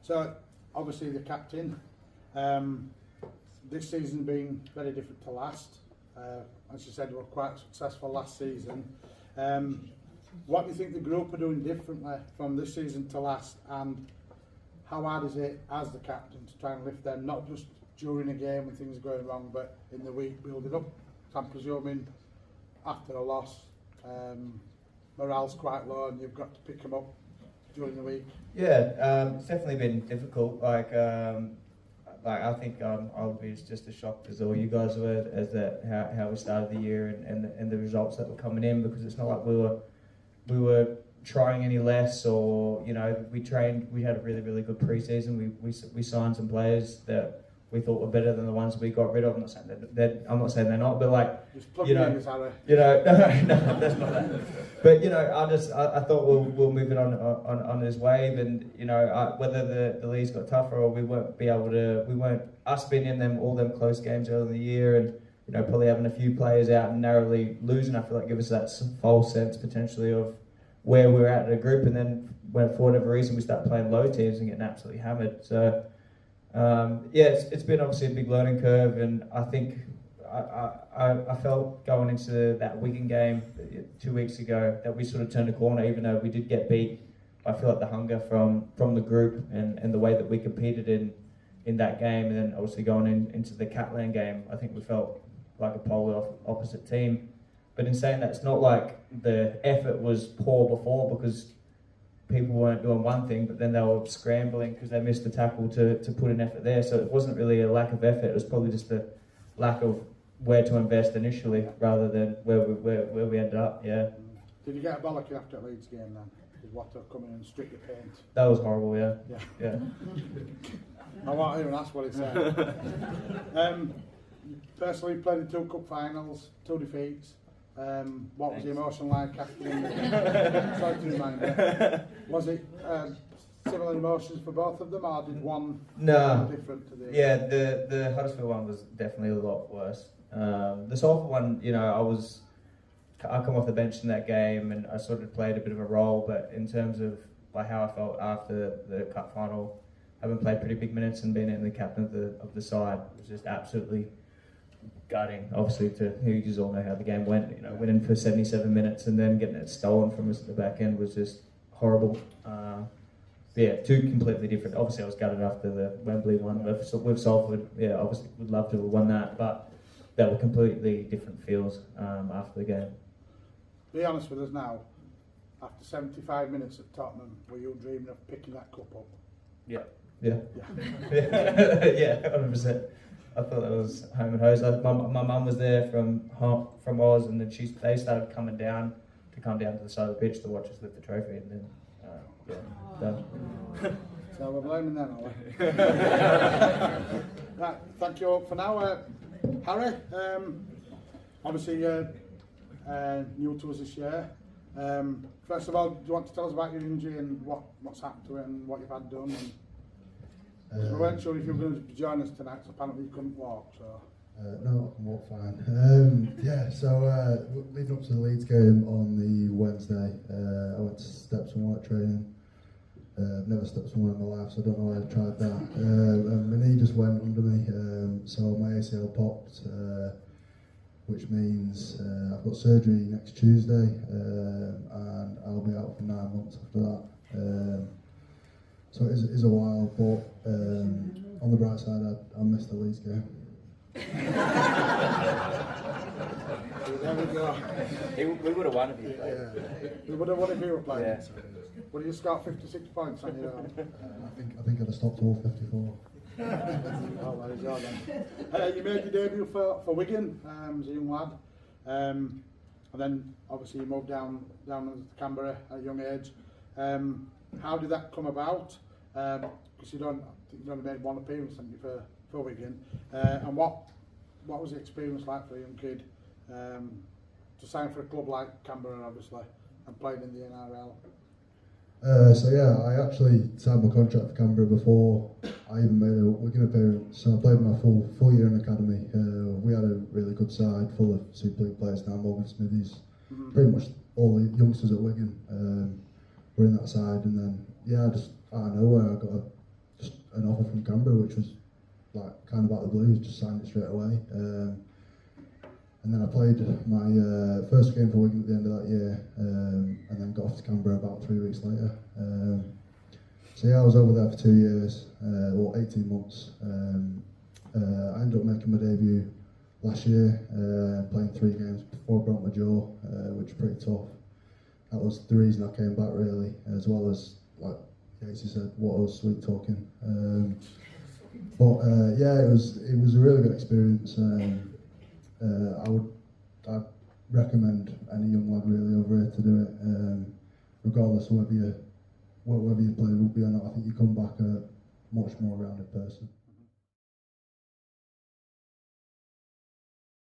So, obviously the captain, this season being very different to last. As you said, we were quite successful last season. What do you think the group are doing differently from this season to last, and how hard is it as the captain to try and lift them, not just during a game when things are going wrong, but in the week building up? I'm presuming after a loss, morale's quite low and you've got to pick them up during the week. Yeah, it's definitely been difficult. I think I'll be just as shocked as all you guys were as that how we started the year and the results that were coming in, because it's not like we were trying any less, or we had a really good pre-season. We signed some players that we thought were better than the ones we got rid of. I'm not saying they're not, but just plug no, that's not that. But I thought we'll move it on this wave, and whether the leagues got tougher or we weren't us being in all them close games early in the year, and probably having a few players out and narrowly losing, I feel like give us that false sense potentially of where we're at in a group, and then when for whatever reason we start playing low teams and getting absolutely hammered. So it's been obviously a big learning curve, and I think I felt going into that Wigan game 2 weeks ago that we sort of turned a corner, even though we did get beat. I feel like the hunger from the group and the way that we competed in that game, and then obviously going into the Catalan game, I think we felt like a polar opposite team. But in saying that, it's not like the effort was poor before, because people weren't doing one thing, but then they were scrambling because they missed the tackle to put an effort there. So it wasn't really a lack of effort, it was probably just a lack of where to invest initially rather than where we ended up. Yeah. Did you get a bollocking after the Leeds game then? Did Water come in and strip your paint? That was horrible, yeah. I won't even ask what he said. Personally, you played in 2 cup finals, 2 defeats. What was the emotion like after the sorry to remind me. Was it similar emotions for both of them, or did one different to the Yeah, the Huddersfield one was definitely a lot worse. The Salford one, I come off the bench in that game and I sort of played a bit of a role, but in terms of how I felt after the cup final, having played pretty big minutes and being in the captain of the side, it was just absolutely gutting. Obviously, you just all know how the game went. Winning for 77 minutes and then getting it stolen from us at the back end was just horrible. 2 completely different. Obviously, I was gutted after the Wembley one with Salford. Yeah, obviously would love to have won that, but they were completely different feels after the game. Be honest with us now. After 75 minutes at Tottenham, were you dreaming of picking that cup up? Yeah, 100%. I thought that was home and hose. My mum was there from Oz, and then they started coming down to the side of the pitch to watch us lift the trophy, and then done. So we're blaming them, are we? Right, thank you all for now. Harry, obviously you're new to us this year. First of all, do you want to tell us about your injury and what's happened to it and what you've had done? We weren't sure if you were going to join us tonight, so apparently you couldn't walk. So. No, I can walk fine. Leading up to the Leeds game on the Wednesday, I went to steps and water training. Never stepped somewhere in my life, so I don't know why I tried that. And my knee just went under me, so my ACL popped, which means I've got surgery next Tuesday, and I'll be out for 9 months after that. So it is a while, but on the bright side, I missed the Leeds game. There we go. We would have won if you played. We would have won if you were playing. Yeah. Would you score 56 points on your own? I think I'd have stopped all 54. Oh, there you go then. You made your debut for Wigan as a young lad, and then obviously you moved down to Canberra at a young age. How did that come about? Because you only made 1 appearance, haven't you, for Wigan? And what was the experience like for a young kid to sign for a club like Canberra, obviously, and playing in the NRL? I actually signed my contract for Canberra before I even made a Wigan appearance. So I played my full year in the academy. We had a really good side full of Super League players now, Morgan Smithies. Pretty much all the youngsters at Wigan were in that side, and then out of nowhere I got an offer from Canberra, which was like kind of out of the blue. Just signed it straight away. And then I played my first game for Wigan at the end of that year, and then got off to Canberra about 3 weeks later. So yeah, I was over there for 2 years, or 18 months. I ended up making my debut last year, playing 3 games before I broke my jaw, which was pretty tough. That was the reason I came back, really, as well as, like Yates said, what I was sweet talking. Yeah, it was a really good experience. I'd recommend any young lad really over here to do it, regardless of whether you play rugby or not. I think you come back a much more rounded person.